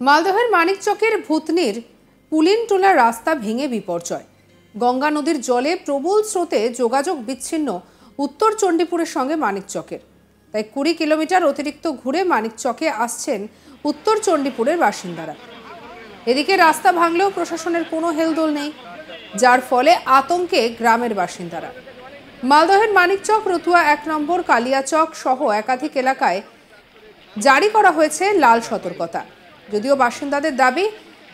মালদহের মানিকচকের ভূতনির পুলিনটোলা রাস্তা ভেঙে বিপর্যয়। গঙ্গা নদীর জলে প্রবল স্রোতে যোগাযোগ বিচ্ছিন্ন উত্তর চণ্ডীপুরের সঙ্গে মানিকচকের। তাই 20 কিলোমিটার অতিরিক্ত ঘুরে মানিকচকে আসছেন উত্তর চণ্ডীপুরের বাসিন্দারা। এদিকে রাস্তা ভাঙলেও প্রশাসনের কোনো হেলদোল নেই, যার ফলে আতঙ্কে গ্রামের বাসিন্দারা। মালদহের মানিকচক, রতুয়া 1 নম্বর, কালিয়াচক সহ একাধিক এলাকায় জারি করা হয়েছে লাল সতর্কতা। যদিও বাসিন্দাদের দাবি,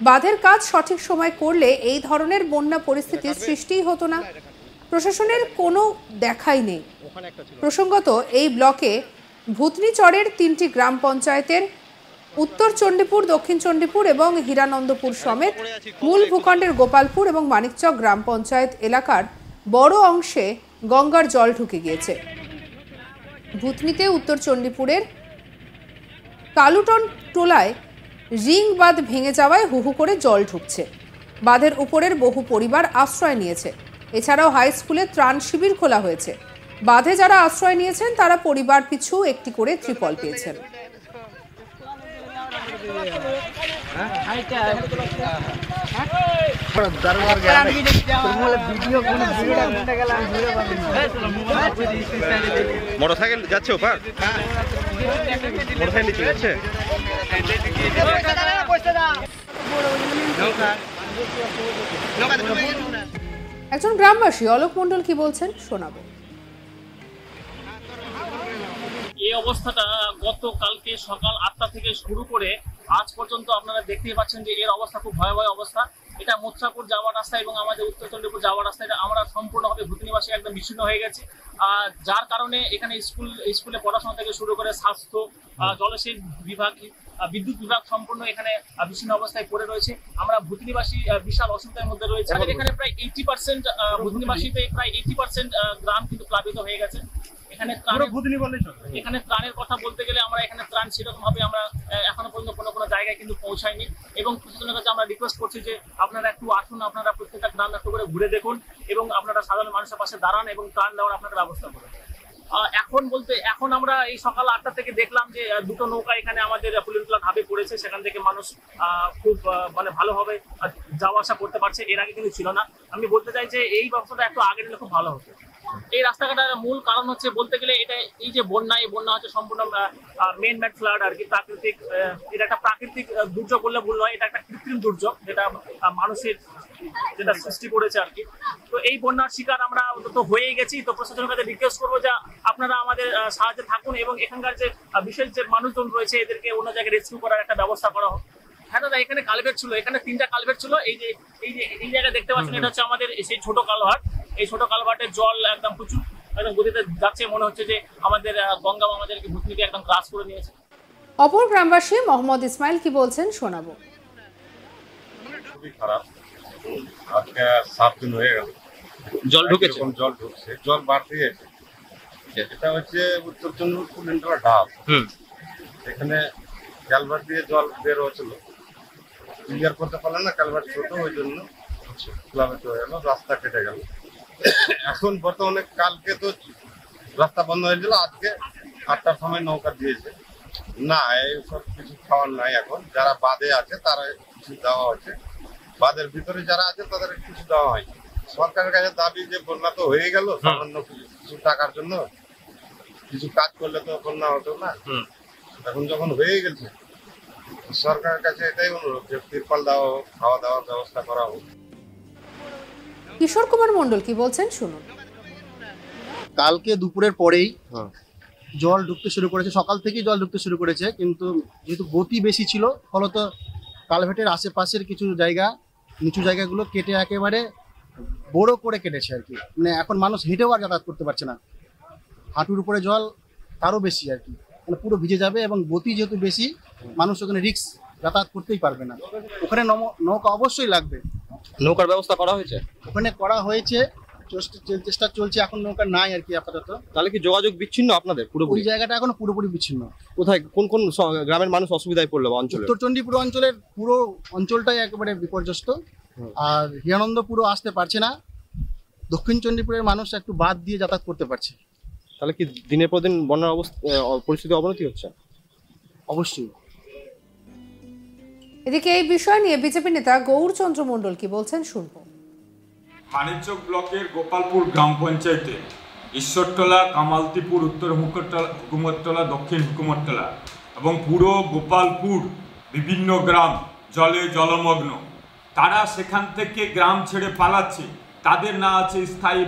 বাঁধের কাজ সঠিক সময় করলে এই ধরনের বন্যা পরিস্থিতির সৃষ্টিই হতো না। প্রশাসনের কোনো দেখাই নেই। প্রসঙ্গত, এই ব্লকে ভূতনি চরের 3টি গ্রাম পঞ্চায়েতের উত্তর চণ্ডীপুর, দক্ষিণ চণ্ডীপুর এবং হীরানন্দপুর সমেত মূল ভূখণ্ডের গোপালপুর এবং মানিকচক গ্রাম পঞ্চায়েত এলাকার বড় অংশে গঙ্গার জল ঢুকে গিয়েছে। ভূতনিতে উত্তর চণ্ডীপুরের কালুটন টোলায় রিং বাঁধ ভেঙে যাওয়ায় হু হু করে জল ঢুকছে। বাঁধের উপরের বহু পরিবার আশ্রয় নিয়েছে। এছাড়াও হাই স্কুলে ত্রাণ শিবির খোলা হয়েছে। বাঁধে যারা আশ্রয় নিয়েছেন তারা পরিবার পিছু একটি করে ত্রিপল পেয়েছেন। মোটরসাইকেল যাচ্ছে ওপার, মোটরসাইকেল নিচে যাচ্ছে। একজন গ্রামবাসী অলোক মণ্ডল কি বলছেন শোনাবো। এই অবস্থাটা গতকালকে সকাল 8টা থেকে শুরু করে আজ পর্যন্ত আপনারা দেখতেই পাচ্ছেন যে এর অবস্থা খুব ভয়াবহ অবস্থা। এটা মোত্রাপুর যাওয়ার রাস্তা এবং আমাদের উত্তর চণ্ডীপুর যাওয়ার রাস্তা, এটা আমরা সম্পূর্ণভাবে ভূতনিবাসী একদম বিচ্ছিন্ন হয়ে গেছি। যার কারণে এখানে স্কুলে পড়াশোনা থেকে শুরু করে স্বাস্থ্য, জলসেচ বিভাগ, বিদ্যুৎ বিভাগ সম্পূর্ণ এখানে বিচ্ছিন্ন অবস্থায় পড়ে রয়েছে। আমরা ভূতনিবাসী বিশাল অসুবিধার মধ্যে রয়েছে। আমাদের এখানে প্রায় 80% ভূতনিবাসীতে প্রায় 80% গ্রাম কিন্তু প্লাবিত হয়ে গেছে। এখানে ত্রাণের কথা বলতে গেলে আমরা এখানে ত্রাণ সেরকম ভাবে আমরা এখনো পর্যন্ত কোনো জায়গায় কিন্তু পৌঁছায়নি এবং প্রশাসনের কাছে আমরা রিকোয়েস্ট করছি যে আপনারা একটু আসুন, আপনারা প্রত্যেকটা গ্রাম একটু করে ঘুরে দেখুন এবং আপনারা সাধারণ মানুষের পাশে দাঁড়ান এবং ত্রাণ দেওয়ার আপনারা ব্যবস্থা করুন। এখন আমরা এই সকাল 8টা থেকে দেখলাম যে 2টো নৌকা এখানে আমাদের পুলিনটোলা ঢাবে পড়েছে। সেখান থেকে মানুষ খুব ভালোভাবে যাওয়া আসা করতে পারছে। এর আগে কিন্তু ছিল না। আমি বলতে চাই যে এই ব্যবস্থাটা একটু আগে নিলে খুব ভালো হতো। এই রাস্তাঘাটের মূল কারণ হচ্ছে বলতে গেলে এটা এই যে বন্যা, এই বন্যা হচ্ছে সম্পূর্ণ মেন মেড ফ্লাড আর কি, প্রাকৃতিক। এটা একটা প্রাকৃতিক দুর্যোগ বললে ভুল নয়, এটা একটা কৃত্রিম দুর্যোগ যেটা মানুষের যেটা সৃষ্টি করেছে আর কি। তো এই বন্যার শিকার আমরা তো হয়েই গেছি। তো প্রশাসনের কাছে রিকোয়েস্ট করবো যে আপনারা আমাদের সাহায্যে থাকুন এবং এখানকার যে বিশেষ যে মানুষজন রয়েছে এদেরকে অন্য জায়গায় রেস্কিউ করার একটা ব্যবস্থা করা হোক। হ্যাঁ দাদা, এখানে কালভেট ছিল, এখানে 3টা কালভেট ছিল। এই জায়গায় দেখতে পাচ্ছেন, এটা হচ্ছে আমাদের সেই ছোট কালভার্ট। এই ছোট কালভার্টের জল একদম প্রচুর গতিতে যাচ্ছে। মনে হচ্ছে যে আমাদের গঙ্গা আমাদেরকে ভূতনিকে একদম গ্রাস করে নিয়েছে। অপর গ্রামবাসী মোহাম্মদ ইসমাইল কি বলছেন শোনাবো। খুবই খারাপ। আজকে 7 দিন হয়ে গেল জল ঢুকেছে, জল ঢুকছে, জল বাড়তে গেছে। এটা হচ্ছে উত্তর চণ্ডীপুর পুলিনটোলা ঢাব। এখানে ক্যালভার্ট দিয়ে জল বের হচ্ছিল, ক্লিয়ার করতে পারলাম না, ক্যালভার্ট ছোট, ওই জন্য প্লাবিত হয়ে গেল, রাস্তা কেটে গেল। এখন বর্তমানে কালকে তো রাস্তা বন্ধ হয়েছিল, আজকে 8টার সময় নৌকা দিয়েছে। না, এইসব কিছু খাওয়ার নাই। এখন যারা বাঁধে আছে তারা কিছু দেওয়া হচ্ছে, বাঁধের ভিতরে যারা আছে তাদের কিছু দেওয়া হয়। সরকারের কাছে দাবি যে বন্যা তো হয়ে গেল, সামান্য কিছু টাকার জন্য কিছু কাজ করলে তো বন্যা হতো না। এখন যখন হয়ে গেছে, সরকারের কাছে এটাই অনুরোধ যে তিরপাল দেওয়া হোক, খাওয়া দাওয়ার ব্যবস্থা করা হোক। কিশোর কুমার মণ্ডল কি বলছেন শুনুন। কালকে দুপুরের পরেই জল ঢুকতে শুরু করেছে, সকাল থেকেই জল ঢুকতে শুরু করেছে, কিন্তু যেহেতু গতি বেশি ছিল ফলত কালভার্টের আশেপাশের কিছু জায়গা, নিচু জায়গাগুলো কেটে একেবারে বড় করে কেটেছে আর কি। মানে এখন মানুষ হেঁটেও আর যাতায়াত করতে পারছে না। হাঁটুর উপরে জল তারও বেশি আর কি, মানে পুরো ভিজে যাবে এবং গতি যেহেতু বেশি, মানুষ ওখানে রিস্ক যাতায়াত করতেই পারবে না। ওখানে নৌকা অবশ্যই লাগবে। নৌকার ব্যবস্থা করা হয়েছে, ওখানে করা হয়েছে, চেষ্টা চলছে, এখন নৌকা নাই আর কি আপাতত। তাহলে কি যোগাযোগ বিচ্ছিন্ন আপনাদের পুরোপুরি? ওই জায়গাটা এখনো পুরোপুরি বিচ্ছিন্ন। কোথায় কোন কোন গ্রামের মানুষ অসুবিধায় পড়লো বা অঞ্চলে? উত্তর চণ্ডীপুর অঞ্চলের পুরো অঞ্চলটাই একেবারে বিপর্যস্ত। আর হীরানন্দপুরও আসতে পারছে না। দক্ষিণ চণ্ডীপুরের মানুষ একটু বাদ দিয়ে যাতায়াত করতে পারছে। তাহলে কি দিনের পর দিন বন্যার অবস্থা পরিস্থিতি অবনতি হচ্ছে? অবশ্যই। এদিকে এই বিষয় নিয়ে বিজেপি নেতা গৌরচন্দ্র মণ্ডল কি বলছেন শুনবো। মানিকচক ব্লকের গোপালপুর গ্রাম পঞ্চায়েতে ঈশ্বরতলা, কামালতিপুর, উত্তর হুকুমততলা, দক্ষিণ হুকুমততলা এবং পুরো গোপালপুর বিভিন্ন গ্রাম জলে জলমগ্ন। তারা সেখান থেকে গ্রাম ছেড়ে পালাচ্ছে। তাদের না আছে স্থায়ী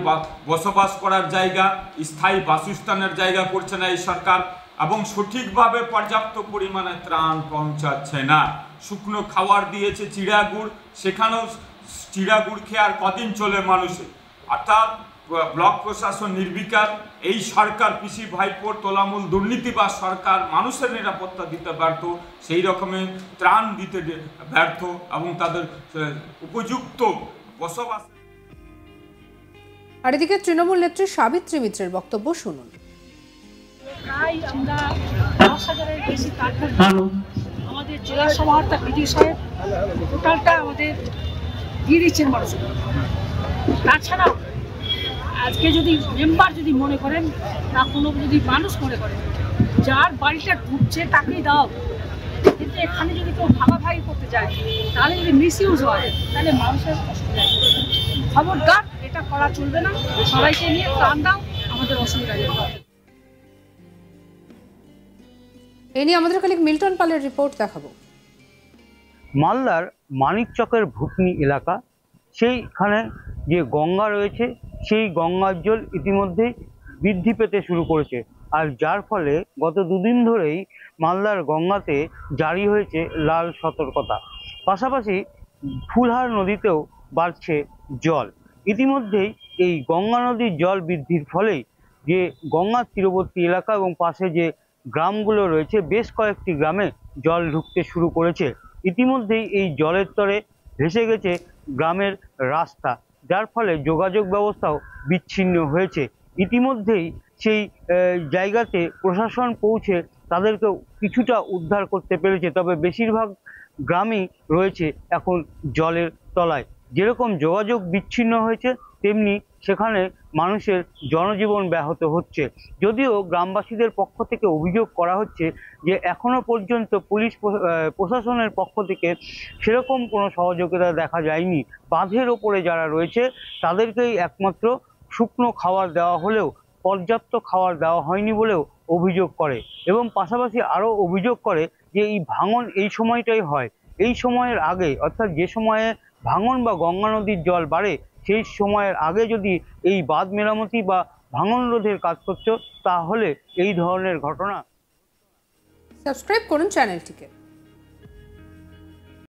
বসবাস করার জায়গা, স্থায়ী বাসস্থানের জায়গা করছে না এই সরকার, এবং সঠিকভাবে পর্যাপ্ত পরিমাণে ত্রাণ পৌঁছাচ্ছে না। শুকনো খাবার দিয়েছে চিড়াগুড়, সেখানেও চিড়াগুড় খেয়ে আর কদিন চলে মানুষের। অর্থাৎ ব্লক প্রশাসন নির্বিকার। এই সরকার পিসি ভাইপোর তোলামূল দুর্নীতিবাজ সরকার মানুষের নিরাপত্তা দিতে ব্যর্থ, সেই রকমের ত্রাণ দিতে ব্যর্থ এবং তাদের উপযুক্ত বসবাস। আর এদিকে তৃণমূল নেত্রী সাবিত্রী মিত্রের বক্তব্য শুনুন। প্রায় আমরা 10,000-এর বেশি কার্ড আমাদের জেলা সমাহর্তা বিডি সাহেব টোটালটা আমাদের দিয়ে দিচ্ছেন মানুষের। তাছাড়াও আজকে যদি মেম্বার যদি মনে করেন না, কোনো যদি মানুষ মনে করেন যার বাড়িটা ঢুকছে তাকেই দাও, কিন্তু এখানে যদি কেউ ভাগাভাগি করতে যায় তাহলে যদি মিসইউজ হয় তাহলে মানুষের অসুবিধা হবে। খবরদার, এটা করা চলবে না। সবাইকে নিয়ে ত্রাণ দাও, আমাদের অসুবিধা হবে। এ নিয়ে আমাদের কলিগ মিল্টন পালের রিপোর্ট দেখাবো। মালদার মানিকচকের ভুতনি এলাকা, সেইখানে যে গঙ্গা রয়েছে সেই গঙ্গার জল ইতিমধ্যেই বৃদ্ধি পেতে শুরু করেছে, আর যার ফলে গত দুদিন ধরেই মালদার গঙ্গাতে জারি হয়েছে লাল সতর্কতা। পাশাপাশি ফুলহার নদীতেও বাড়ছে জল। ইতিমধ্যেই এই গঙ্গা নদীর জল বৃদ্ধির ফলেই যে গঙ্গার তীরবর্তী এলাকা এবং পাশে যে গ্রামগুলো রয়েছে বেশ কয়েকটি গ্রামে জল ঢুকতে শুরু করেছে। ইতিমধ্যেই এই জলের তরে ভেসে গেছে গ্রামের রাস্তা, যার ফলে যোগাযোগ ব্যবস্থাও বিচ্ছিন্ন হয়েছে। ইতিমধ্যেই সেই জায়গাতে প্রশাসন পৌঁছে তাদেরকে কিছুটা উদ্ধার করতে পেরেছে, তবে বেশিরভাগ গ্রামই রয়েছে এখন জলের তলায়। যেরকম যোগাযোগ বিচ্ছিন্ন হয়েছে তেমনি সেখানে মানুষের জনজীবন ব্যাহত হচ্ছে। যদিও গ্রামবাসীদের পক্ষ থেকে অভিযোগ করা হচ্ছে যে এখনো পর্যন্ত পুলিশ প্রশাসনের পক্ষ থেকে সেরকম কোনো সহযোগিতা দেখা যায়নি। বাঁধের ওপরে যারা রয়েছে তাদেরকেই একমাত্র শুকনো খাবার দেওয়া হলেও পর্যাপ্ত খাবার দেওয়া হয়নি বলেও অভিযোগ করে, এবং পাশাপাশি আরও অভিযোগ করে যে এই ভাঙন এই সময়টাই হয়। এই সময়ের আগে, অর্থাৎ যে সময়ে ভাঙন বা গঙ্গা নদীর জল বাড়ে সেই সময়ের আগে যদি এই বাঁধ মেরামতি বা ভাঙন রোধের কাজ করছো তাহলে এই ধরনের ঘটনা। সাবস্ক্রাইব করুন চ্যানেলটিকে।